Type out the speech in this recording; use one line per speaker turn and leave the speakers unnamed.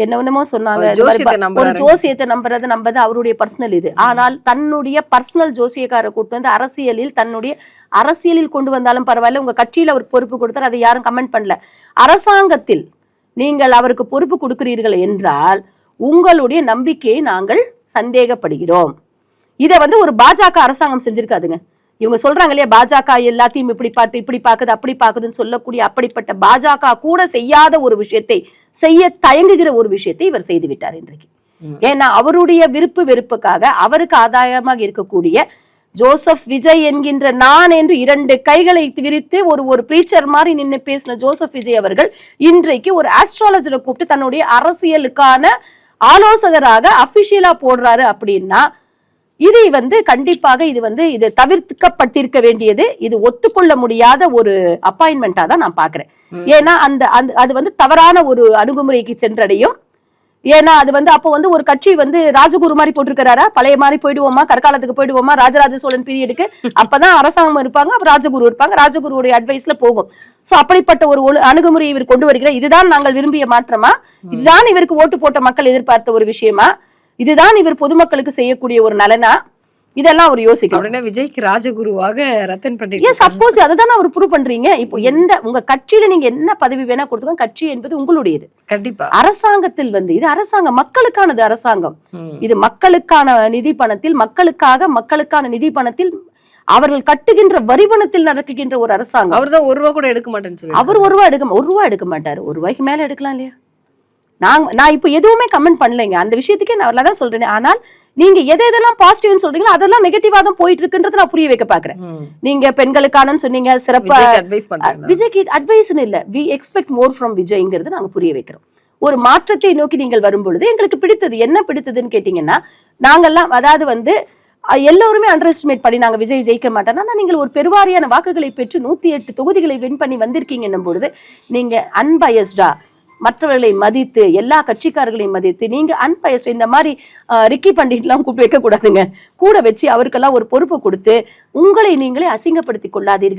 என்னென்னமோ சொன்னாங்க, ஒரு ஜோசியத்தை நம்புறது அவருடைய பர்சனல் இது. ஆனால் தன்னுடைய பர்சனல் ஜோசியக்கார கூட்டு வந்து அரசியலில் கொண்டு வந்தாலும் பரவாயில்ல, உங்க கட்சியில அவர் பொறுப்பு கொடுத்தார், அதை யாரும் கமெண்ட் பண்ணல. அரசாங்கத்தில் நீங்கள் அவருக்கு பொறுப்பு கொடுக்கிறீர்கள் என்றால் உங்களுடைய நம்பிக்கையை நாங்கள் சந்தேகப்படுகிறோம். இதை வந்து ஒரு பாஜக அரசாங்கம் செஞ்சிருக்காதுங்க. இவங்க சொல்றாங்க இல்லையா, பாஜக எல்லாத்தையும் இப்படி பாக்குது அப்படி பாக்குதுன்னு சொல்லக்கூடிய அப்படிப்பட்ட பாஜக கூட செய்யாத ஒரு விஷயத்தை, செய்ய தயங்குகிற ஒரு விஷயத்தை இவர் செய்து விட்டார் இன்றைக்கு. ஏன்னா அவருடைய விருப்பு வெறுப்புக்காக அவருக்கு ஆதாயமாக இருக்கக்கூடிய ஜோசப் விஜய் என்கின்ற நான் என்று 2 கைகளை விரித்து ஒரு பிரீச்சர் மாதிரி நின்று பேசின ஜோசப் விஜய் அவர்கள் இன்றைக்கு ஒரு ஆஸ்ட்ராலஜரை கூப்பிட்டு தன்னுடைய அரசியலுக்கான ஆலோசகராக அபிஷியலா போடுறாரு அப்படின்னா இது வந்து கண்டிப்பாக இது தவிர்க்கப்பட்டிருக்க வேண்டியது, இது ஒத்துக்கொள்ள முடியாத ஒரு அப்பாயின்மெண்டா தான் நான் பாக்குறேன். ஏன்னா அது வந்து தவறான ஒரு அணுகுமுறைக்கு சென்றடையும். ஏன்னா அது வந்து அப்போ வந்து ஒரு கட்சி வந்து ராஜகுரு மாதிரி போட்டிருக்கிறாரா, பழைய மாதிரி போயிடுவோமா, கற்காலத்துக்கு போயிடுவோமா, ராஜராஜ சோழன் பீரியடுக்கு, அப்பதான் அரசாங்கம் இருப்பாங்க, அப்ப ராஜகுரு இருப்பாங்க, ராஜகுருடைய அட்வைஸ்ல போகும். சோ அப்படிப்பட்ட ஒரு அணுகுமுறையை இவர் கொண்டு வருகிறார். இதுதான் நாங்கள் விரும்பிய மாற்றமா? இதுதான் இவருக்கு ஓட்டு போட்ட மக்கள் எதிர்பார்த்த ஒரு விஷயமா? இதுதான் இவர் பொதுமக்களுக்கு செய்யக்கூடிய ஒரு நலனா? இதெல்லாம் அவர் யோசிக்கணும்.
விஜய்க்கு ராஜகுருவாக ரத்தன் பண்டிட்,
எஸ் அப்கோர்ஸ் அதுதான் அவர் ப்ரூவ் பண்றீங்க. இப்போ உங்க கட்சியில நீங்க என்ன பதவி வேணா கொடுத்துக்கோங்க, கட்சி என்பது உங்களுடையது.
கண்டிப்பா
அரசாங்கத்தில் வந்து இது அரசாங்கம், மக்களுக்கானது அரசாங்கம். இது மக்களுக்கான நிதி பணத்தில், மக்களுக்கான நிதி பணத்தில், அவர்கள் கட்டுகின்ற வரி பணத்தில் நடக்குகின்ற ஒரு அரசாங்கம்.
அவர் தான் 1 ரூபா கூட எடுக்க மாட்டேன்னு சொல்லி,
அவர் 1 ரூபா எடுக்க மாட்டாரு. 1 ரூபாய்க்கு மேல எடுக்கலாம் இல்லையா? நான் இப்ப எதுவுமே கமெண்ட் பண்ணலைங்க அந்த விஷயத்துக்கே, நான் தான் சொல்றேன். ஆனால் நீங்க எதெல்லாம் பாசிட்டிவ்னு சொல்றீங்களோ அதெல்லாம் நெகட்டிவா தான் போயிட்டு இருக்குன்றது நான் புரிய வைக்க பாக்குறேன். நீங்க பெண்களுக்கான சொன்னீங்க, சிறப்பா விஜய்க்கு அட்வைஸ்னு இல்ல, வி எக்ஸ்பெக்ட் மோர் ஃப்ரம் விஜய்ங்கிறது நாங்க புரிய வைக்கிறோம். ஒரு மாற்றத்தை நோக்கி நீங்கள் வரும்பொழுது எங்களுக்கு பிடித்தது என்ன பிடித்ததுன்னு கேட்டீங்கன்னா, நாங்கெல்லாம் அதாவது வந்து எல்லோருமே அண்டர் எஸ்டிமேட் பண்ணி நாங்க விஜய் ஜெயிக்க மாட்டோம். ஆனா நீங்கள் ஒரு பெருவாரியான வாக்குகளை பெற்று 108 தொகுதிகளை வின் பண்ணி வந்திருக்கீங்க பொழுது நீங்க அன்பயஸ்டா மற்றவர்களை மதித்து, எல்லா கட்சிக்காரர்களையும் மதித்து, நீங்க அன்பயஸ்ட் இந்த மாதிரி ரிக்கி பண்டிட் எல்லாம் கூப்பிட்டு வைக்க கூடாதுங்க. கூட வச்சு அவருக்கெல்லாம் ஒரு பொறுப்பு கொடுத்து உங்களை நீங்களே அசிங்கப்படுத்திக் கொள்ளாதீர்கள்.